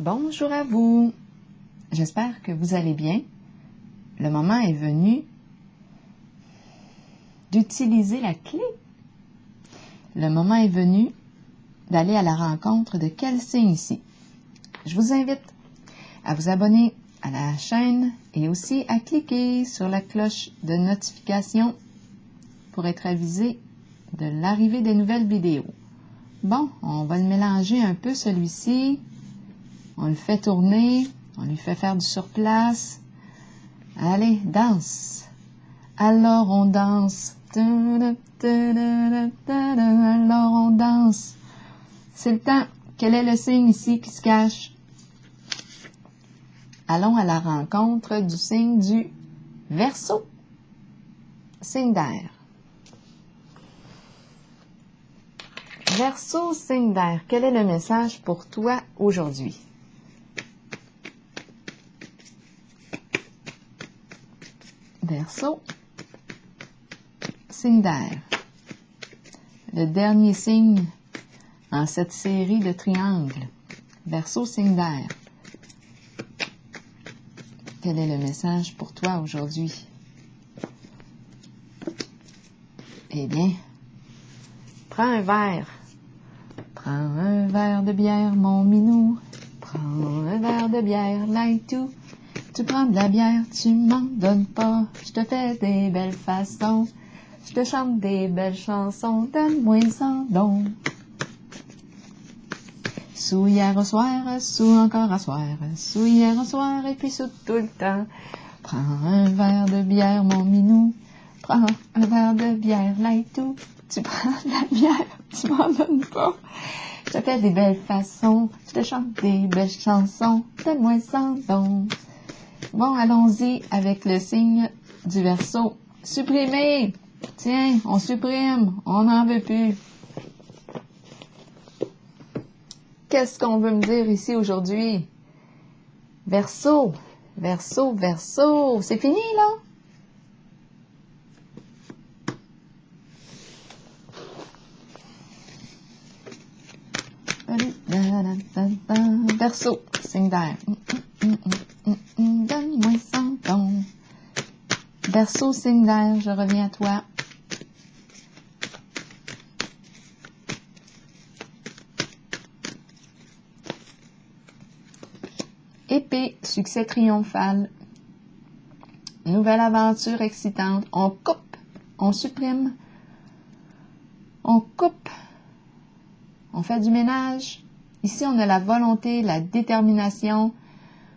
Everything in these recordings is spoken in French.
Bonjour à vous. J'espère que vous allez bien. Le moment est venu d'utiliser la clé. Le moment est venu d'aller à la rencontre de quel signe ici. Je vous invite à vous abonner à la chaîne et aussi à cliquer sur la cloche de notification pour être avisé de l'arrivée des nouvelles vidéos. Bon, on va le mélanger un peu celui-ci. On le fait tourner, on lui fait faire du surplace. Allez, danse. Alors on danse. Alors on danse. C'est le temps. Quel est le signe ici qui se cache? Allons à la rencontre du signe du Verseau. Signe d'air. Verseau, signe d'air. Quel est le message pour toi aujourd'hui? Verseau, signe d'air. Le dernier signe en cette série de triangles. Verseau, signe d'air. Quel est le message pour toi aujourd'hui? Eh bien, prends un verre. Prends un verre de bière, mon minou. Prends un verre de bière, like tout. Tu prends de la bière, tu m'en donnes pas. Je te fais des belles façons. Je te chante des belles chansons. Donne-moi ça donc. Sous hier au soir, sous encore à soir. Sous hier au soir et puis sous tout le temps. Prends un verre de bière, mon minou. Prends un verre de bière, like tout. Tu prends de la bière, tu m'en donnes pas. Je te fais des belles façons. Je te chante des belles chansons. Donne-moi ça donc. Bon, allons-y avec le signe du Verseau. Supprimer! Tiens, on supprime, on n'en veut plus. Qu'est-ce qu'on veut me dire ici aujourd'hui? Verseau, Verseau, Verseau, c'est fini là? Verseau, signe d'air. Donne-moi ça donc. Verseau, signe d'air, je reviens à toi. Épée, succès triomphal. Nouvelle aventure excitante. On coupe, on supprime, on coupe, on fait du ménage. Ici, on a la volonté, la détermination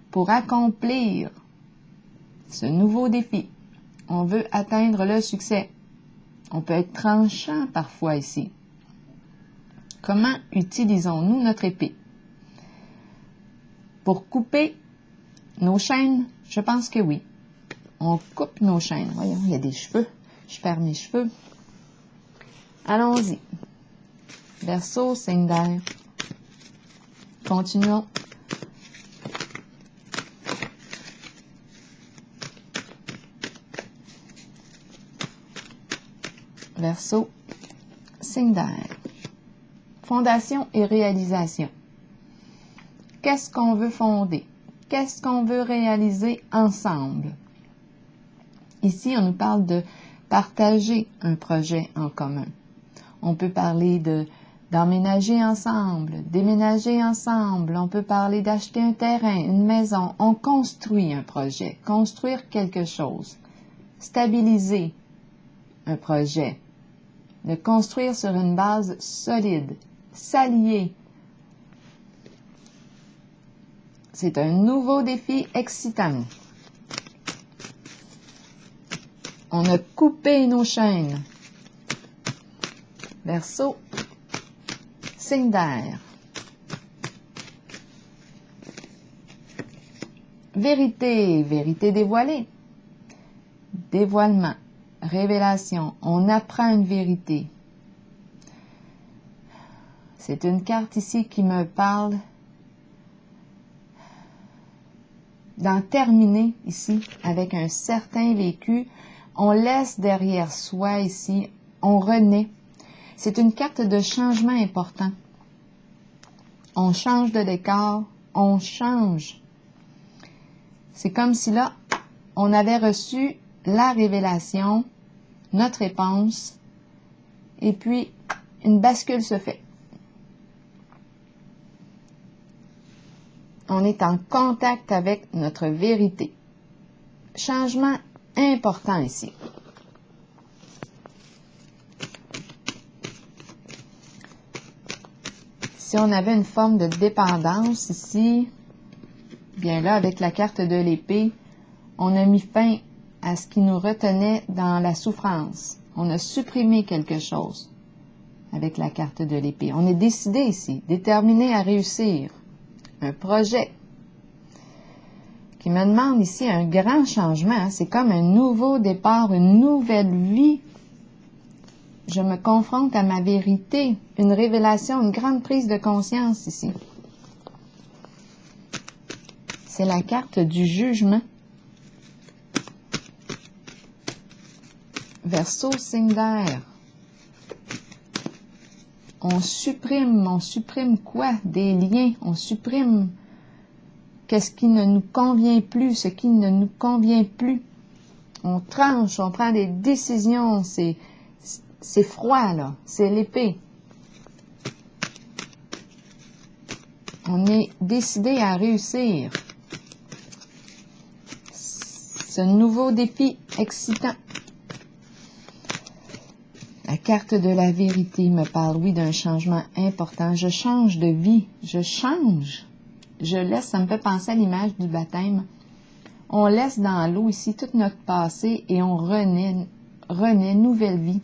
pour accomplir ce nouveau défi. On veut atteindre le succès. On peut être tranchant parfois ici. Comment utilisons-nous notre épée? Pour couper nos chaînes, je pense que oui. On coupe nos chaînes. Voyons, il y a des cheveux. Je perds mes cheveux. Allons-y. Verseau, signe d'air. Continuons. Verseau, signe d'air. Fondation et réalisation. Qu'est-ce qu'on veut fonder? Qu'est-ce qu'on veut réaliser ensemble? Ici, on nous parle de partager un projet en commun. On peut parler d'emménager ensemble, déménager ensemble. On peut parler d'acheter un terrain, une maison. On construit un projet, construire quelque chose, stabiliser un projet, de construire sur une base solide, s'allier. C'est un nouveau défi excitant. On a coupé nos chaînes. Verseau, signe d'air. Vérité, vérité dévoilée. Dévoilement, révélation. On apprend une vérité. C'est une carte ici qui me parle d'en terminer ici avec un certain vécu. On laisse derrière soi ici, on renaît. C'est une carte de changement important. On change de décor, on change. C'est comme si là, on avait reçu la révélation, notre réponse, et puis une bascule se fait. On est en contact avec notre vérité. Changement important ici. Si on avait une forme de dépendance ici, bien là, avec la carte de l'épée, on a mis fin à ce qui nous retenait dans la souffrance. On a supprimé quelque chose avec la carte de l'épée. On est décidé ici, déterminé à réussir. Un projet qui me demande ici un grand changement. C'est comme un nouveau départ, une nouvelle vie. Je me confronte à ma vérité, une révélation, une grande prise de conscience ici. C'est la carte du jugement. Verseau, signe d'air. On supprime quoi? Des liens, on supprime qu'est-ce qui ne nous convient plus, ce qui ne nous convient plus. On tranche, on prend des décisions, c'est froid là, c'est l'épée. On est décidé à réussir. Ce nouveau défi excitant. La carte de la vérité me parle, oui, d'un changement important. Je change de vie, je change. Je laisse, ça me fait penser à l'image du baptême. On laisse dans l'eau ici tout notre passé et on renaît, nouvelle vie.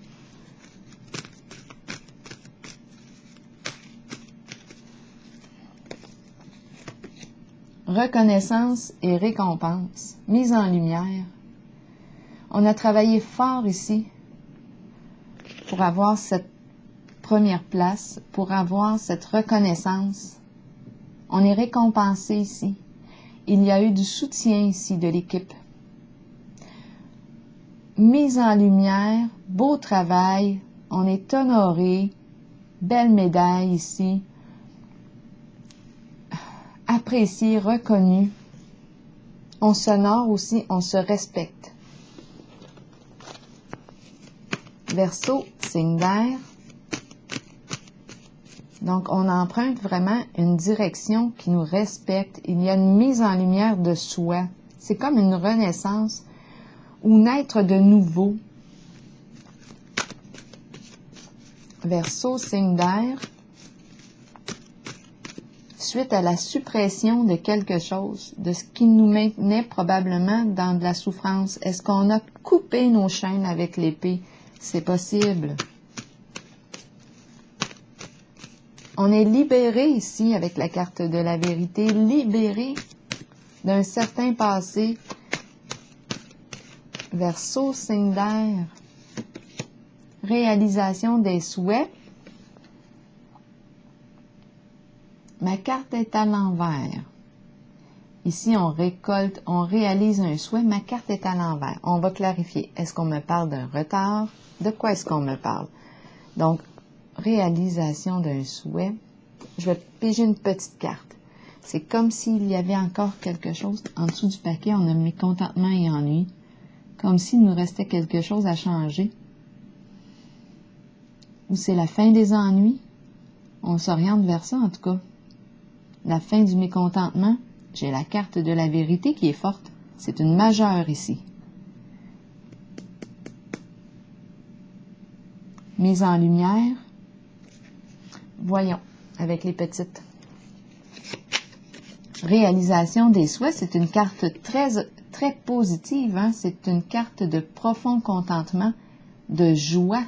Reconnaissance et récompense, mise en lumière. On a travaillé fort ici pour avoir cette première place, pour avoir cette reconnaissance. On est récompensé ici. Il y a eu du soutien ici de l'équipe. Mise en lumière, beau travail, on est honoré, belle médaille ici. Apprécié, reconnu. On s'honore aussi, on se respecte. Verseau, signe d'air. Donc, on emprunte vraiment une direction qui nous respecte. Il y a une mise en lumière de soi. C'est comme une renaissance ou naître de nouveau. Verseau, signe d'air. Suite à la suppression de quelque chose, de ce qui nous maintenait probablement dans de la souffrance. Est-ce qu'on a coupé nos chaînes avec l'épée? C'est possible. On est libéré ici avec la carte de la vérité, libéré d'un certain passé. Verseau, signe d'air. Réalisation des souhaits. Ma carte est à l'envers. Ici, on récolte, on réalise un souhait. Ma carte est à l'envers. On va clarifier. Est-ce qu'on me parle d'un retard? De quoi est-ce qu'on me parle? Donc, réalisation d'un souhait. Je vais piger une petite carte. C'est comme s'il y avait encore quelque chose. En dessous du paquet, on a mécontentement et ennui. Comme s'il nous restait quelque chose à changer. Ou c'est la fin des ennuis. On s'oriente vers ça, en tout cas. La fin du mécontentement. J'ai la carte de la vérité qui est forte. C'est une majeure ici. Mise en lumière. Voyons, avec les petites. Réalisation des souhaits, c'est une carte très positive. Hein? C'est une carte de profond contentement, de joie,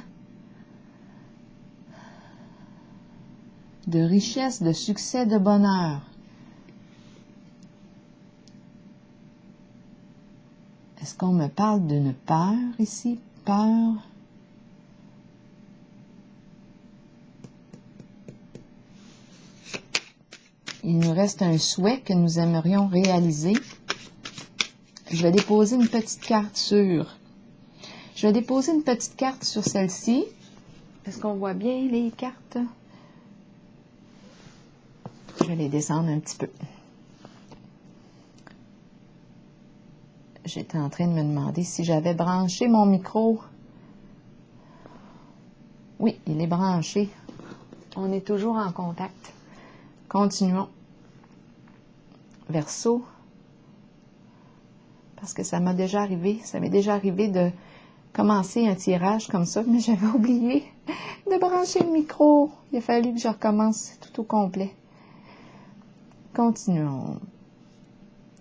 de richesse, de succès, de bonheur. Est-ce qu'on me parle d'une peur ici? Peur. Il nous reste un souhait que nous aimerions réaliser. Je vais déposer une petite carte sur... Je vais déposer une petite carte sur celle-ci. Est-ce qu'on voit bien les cartes? Je vais les descendre un petit peu. j'étais en train de me demander si j'avais branché mon micro. Oui, il est branché. On est toujours en contact. Continuons. Verseau. Parce que ça m'est déjà arrivé de commencer un tirage comme ça, mais j'avais oublié de brancher le micro. Il a fallu que je recommence tout au complet. Continuons.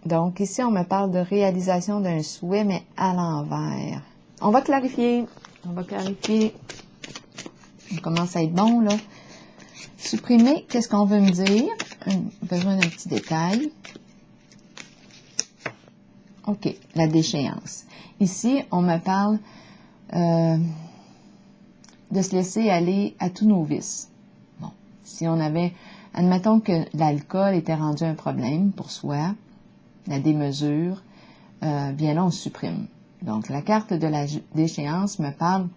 Donc, ici, on me parle de réalisation d'un souhait, mais à l'envers. On va clarifier. On commence à être bon, là. Supprimer, qu'est-ce qu'on veut me dire? Besoin d'un petit détail. OK, la déchéance. Ici, on me parle de se laisser aller à tous nos vices. Bon, si on avait, admettons que l'alcool était rendu un problème pour soi, la démesure, bien là, on supprime. Donc, la carte de la déchéance me parle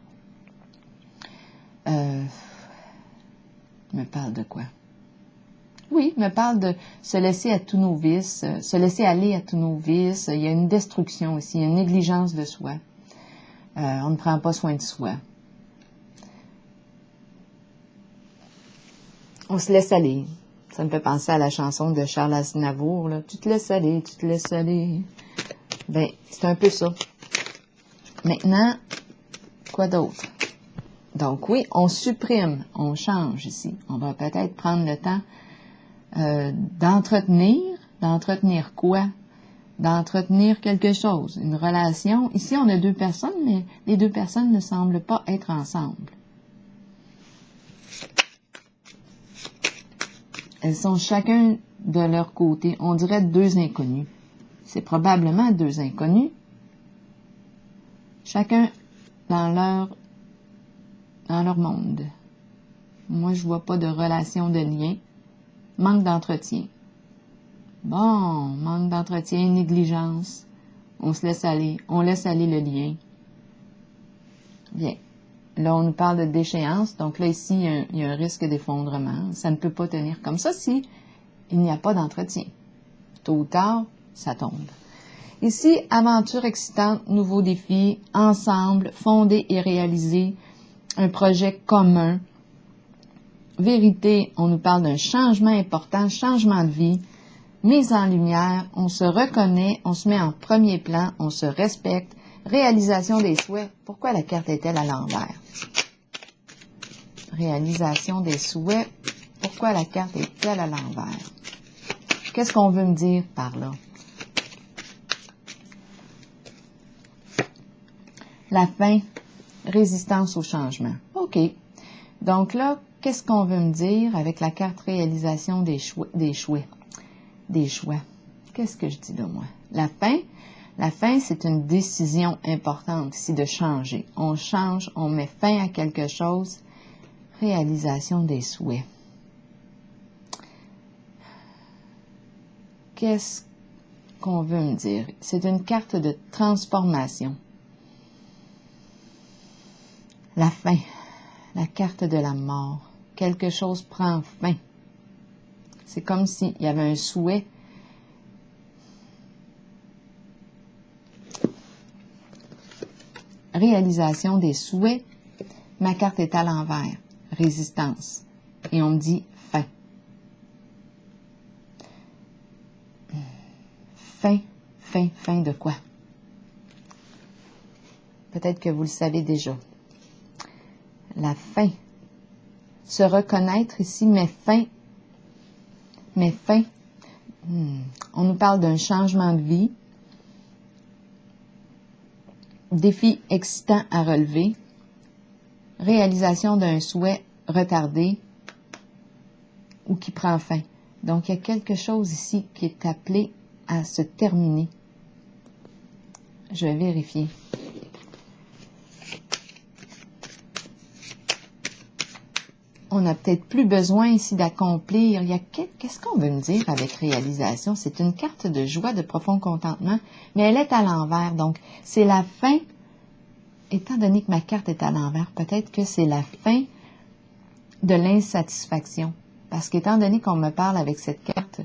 de quoi? Oui, me parle de se laisser à tous nos vices, se laisser aller à tous nos vices. Il y a une destruction aussi, il y a une négligence de soi. On ne prend pas soin de soi. On se laisse aller. Ça me fait penser à la chanson de Charles Aznavour, là. Tu te laisses aller, tu te laisses aller. Ben, c'est un peu ça. Maintenant, quoi d'autre? Donc oui, on supprime, on change ici. On va peut-être prendre le temps d'entretenir quoi? D'entretenir quelque chose, une relation. Ici, on a deux personnes, mais les deux personnes ne semblent pas être ensemble. Elles sont chacun de leur côté. On dirait deux inconnus. C'est probablement deux inconnus. Chacun dans leur monde. Moi, je vois pas de relation de lien. Manque d'entretien. Bon, manque d'entretien, négligence. On se laisse aller. On laisse aller le lien. Bien. Là, on nous parle de déchéance. Donc là, ici, il y a un risque d'effondrement. Ça ne peut pas tenir comme ça si il n'y a pas d'entretien. Tôt ou tard, ça tombe. Ici, aventure excitante, nouveau défi, ensemble, fonder et réaliser un projet commun. Vérité, on nous parle d'un changement important, changement de vie, mise en lumière, on se reconnaît, on se met en premier plan, on se respecte, réalisation des souhaits. Pourquoi la carte est-elle à l'envers? Réalisation des souhaits. Pourquoi la carte est-elle à l'envers? Qu'est-ce qu'on veut me dire par là? La fin, résistance au changement. OK. Donc là, qu'est-ce qu'on veut me dire avec la carte réalisation des choix? Qu'est-ce que je dis là, moi? La fin, c'est une décision importante ici de changer. On change, on met fin à quelque chose. Réalisation des souhaits. Qu'est-ce qu'on veut me dire? C'est une carte de transformation. La fin, la carte de la mort. Quelque chose prend fin. C'est comme s'il y avait un souhait. Réalisation des souhaits. Ma carte est à l'envers. Résistance. Et on me dit fin. Fin de quoi? Peut-être que vous le savez déjà. La fin. Se reconnaître ici, mais fin. On nous parle d'un changement de vie. Défi excitant à relever. Réalisation d'un souhait retardé ou qui prend fin. Donc, il y a quelque chose ici qui est appelé à se terminer. Je vais vérifier. On n'a peut-être plus besoin ici d'accomplir. Qu'est-ce qu'on veut me dire avec réalisation? C'est une carte de joie, de profond contentement, mais elle est à l'envers. Donc, c'est la fin. Étant donné que ma carte est à l'envers, peut-être que c'est la fin de l'insatisfaction. Parce qu'étant donné qu'on me parle avec cette carte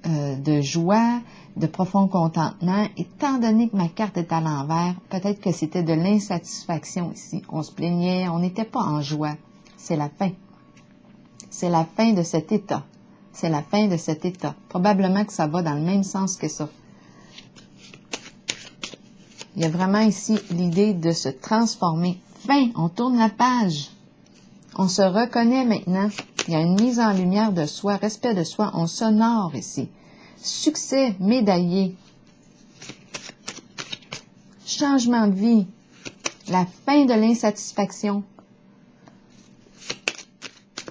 de joie, de profond contentement. Étant donné que ma carte est à l'envers, peut-être que c'était de l'insatisfaction ici. On se plaignait, on n'était pas en joie. C'est la fin. C'est la fin de cet état. C'est la fin de cet état. Probablement que ça va dans le même sens que ça. Il y a vraiment ici l'idée de se transformer. Fin, on tourne la page. On se reconnaît maintenant. Il y a une mise en lumière de soi, respect de soi. On s'honore ici. Succès médaillé. Changement de vie. La fin de l'insatisfaction.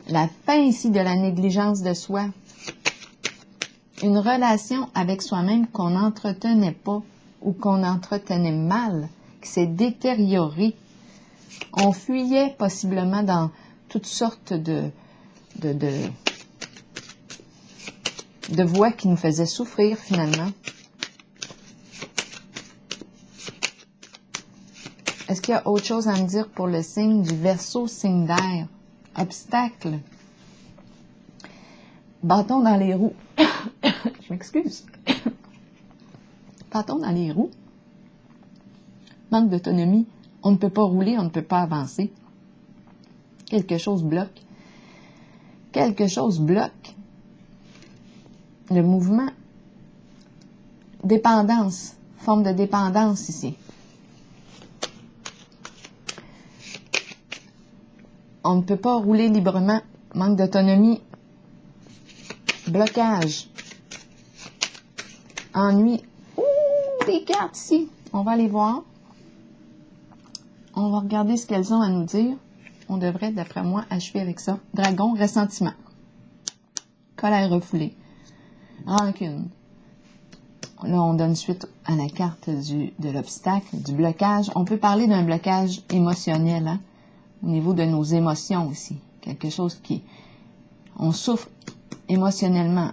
La fin ici de la négligence de soi. Une relation avec soi-même qu'on n'entretenait pas ou qu'on entretenait mal, qui s'est détériorée. On fuyait possiblement dans toutes sortes de voies qui nous faisaient souffrir finalement. Est-ce qu'il y a autre chose à me dire pour le signe du Verseau, signe d'air? Obstacle. Bâton dans les roues. Je m'excuse. Bâton dans les roues. Manque d'autonomie. On ne peut pas rouler, on ne peut pas avancer. Quelque chose bloque. Quelque chose bloque. Le mouvement. Dépendance. Forme de dépendance ici. On ne peut pas rouler librement. Manque d'autonomie. Blocage. Ennui. Ouh, des cartes ici. On va les voir. On va regarder ce qu'elles ont à nous dire. On devrait, d'après moi, achever avec ça. Dragon, ressentiment. Colère refoulée. Rancune. Là, on donne suite à la carte de l'obstacle, du blocage. On peut parler d'un blocage émotionnel, hein, au niveau de nos émotions aussi. Quelque chose qui... On souffre émotionnellement.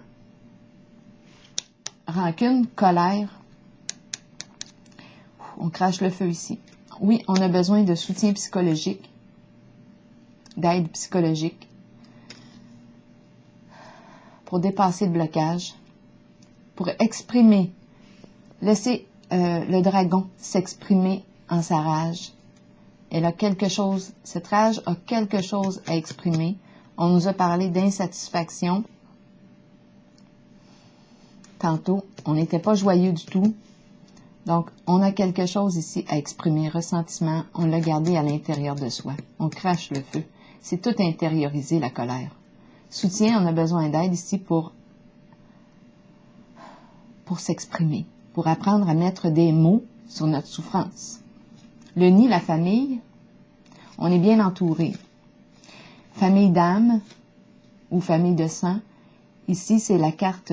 Rancune, colère. On crache le feu ici. Oui, on a besoin de soutien psychologique, d'aide psychologique pour dépasser le blocage, pour exprimer, laisser le dragon s'exprimer en sa rage. Elle a quelque chose, cette rage a quelque chose à exprimer. On nous a parlé d'insatisfaction. Tantôt, on n'était pas joyeux du tout. Donc, on a quelque chose ici à exprimer, ressentiment, on l'a gardé à l'intérieur de soi. On crache le feu. C'est tout intériorisé, la colère. Soutien, on a besoin d'aide ici pour s'exprimer, pour apprendre à mettre des mots sur notre souffrance. Le nid, la famille, on est bien entouré. Famille d'âme ou famille de sang, ici, c'est la carte...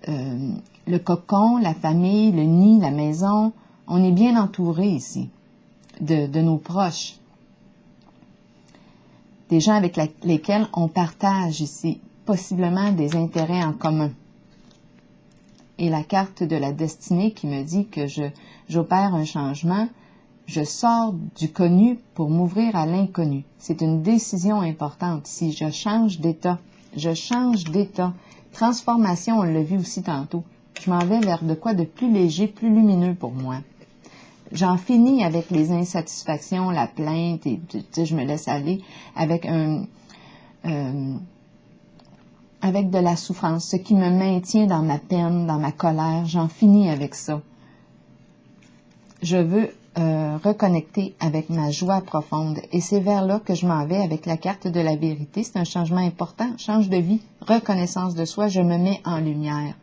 le cocon, la famille, le nid, la maison, on est bien entouré ici de nos proches. Des gens avec lesquels on partage ici possiblement des intérêts en commun. Et la carte de la destinée qui me dit que j'opère un changement, je sors du connu pour m'ouvrir à l'inconnu. C'est une décision importante. Si je change d'état, je change d'état. Transformation, on l'a vu aussi tantôt. Je m'en vais vers de quoi de plus léger, plus lumineux pour moi. J'en finis avec les insatisfactions, la plainte, et je me laisse aller avec avec de la souffrance, ce qui me maintient dans ma peine, dans ma colère. J'en finis avec ça. Je veux reconnecter avec ma joie profonde. Et c'est vers là que je m'en vais avec la carte de la vérité. C'est un changement important. Change de vie, reconnaissance de soi, je me mets en lumière.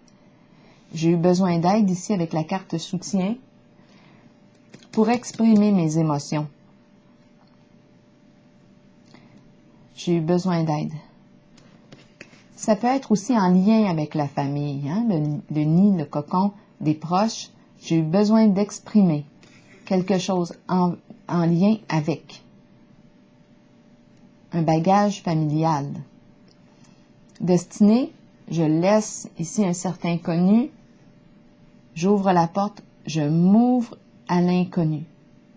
J'ai eu besoin d'aide ici avec la carte soutien pour exprimer mes émotions. J'ai eu besoin d'aide. Ça peut être aussi en lien avec la famille, hein, le nid, le cocon, des proches. J'ai eu besoin d'exprimer quelque chose en lien avec un bagage familial. Destinée, je laisse ici un certain connu, j'ouvre la porte, je m'ouvre à l'inconnu.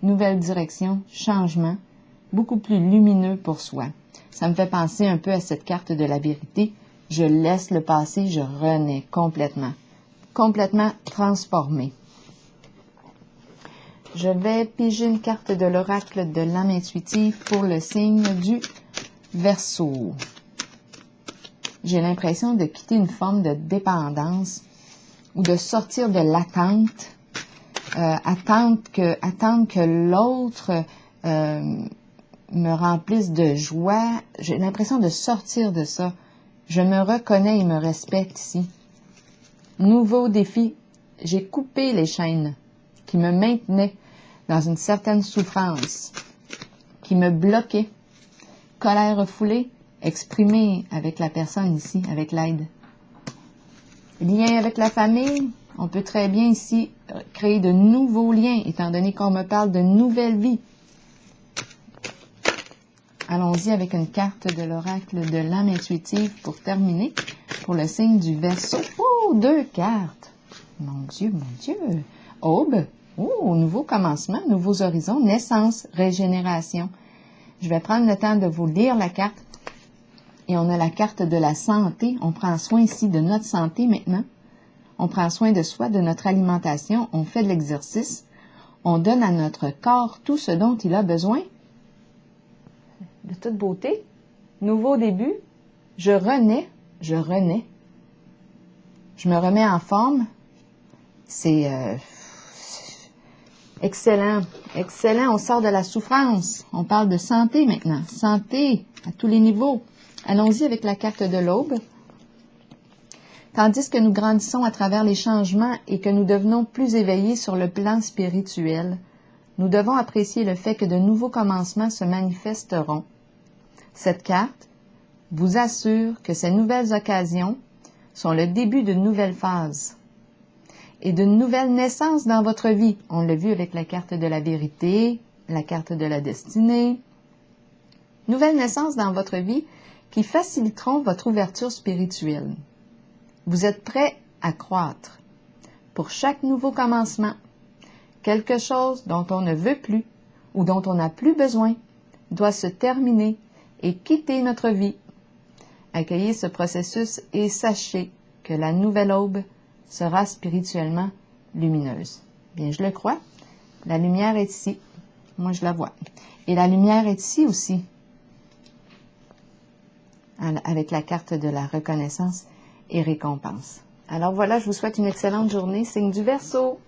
Nouvelle direction, changement, beaucoup plus lumineux pour soi. Ça me fait penser un peu à cette carte de la vérité Je laisse le passé, je renais complètement. Complètement transformé. Je vais piger une carte de l'oracle de l'âme intuitive pour le signe du Verseau. J'ai l'impression de quitter une forme de dépendance ou de sortir de l'attente, attendre que l'autre me remplisse de joie. J'ai l'impression de sortir de ça. Je me reconnais et me respecte ici. Nouveau défi, j'ai coupé les chaînes qui me maintenaient dans une certaine souffrance, qui me bloquaient. Colère refoulée, exprimée avec la personne ici, avec l'aide. Lien avec la famille, on peut très bien ici créer de nouveaux liens, étant donné qu'on me parle de nouvelle vie. Allons-y avec une carte de l'oracle de l'âme intuitive pour terminer, pour le signe du Verseau. Oh, 2 cartes! Mon Dieu, mon Dieu! Aube, oh, nouveau commencement, nouveaux horizons, naissance, régénération. Je vais prendre le temps de vous lire la carte. Et on a la carte de la santé. On prend soin ici de notre santé maintenant. On prend soin de soi, de notre alimentation. On fait de l'exercice. On donne à notre corps tout ce dont il a besoin. De toute beauté. Nouveau début. Je renais. Je renais. Je me remets en forme. C'est excellent. Excellent. On sort de la souffrance. On parle de santé maintenant. Santé à tous les niveaux. Allons-y avec la carte de l'aube. Tandis que nous grandissons à travers les changements et que nous devenons plus éveillés sur le plan spirituel, nous devons apprécier le fait que de nouveaux commencements se manifesteront. Cette carte vous assure que ces nouvelles occasions sont le début d'une nouvelle phase et d'une nouvelle naissance dans votre vie. On l'a vu avec la carte de la vérité, la carte de la destinée. Nouvelle naissance dans votre vie qui faciliteront votre ouverture spirituelle. Vous êtes prêt à croître. Pour chaque nouveau commencement, quelque chose dont on ne veut plus ou dont on n'a plus besoin doit se terminer et quitter notre vie. Accueillez ce processus et sachez que la nouvelle aube sera spirituellement lumineuse. Bien, je le crois. La lumière est ici. Moi, je la vois. Et la lumière est ici aussi. Avec la carte de la reconnaissance et récompense. Alors voilà, je vous souhaite une excellente journée, signe du Verseau.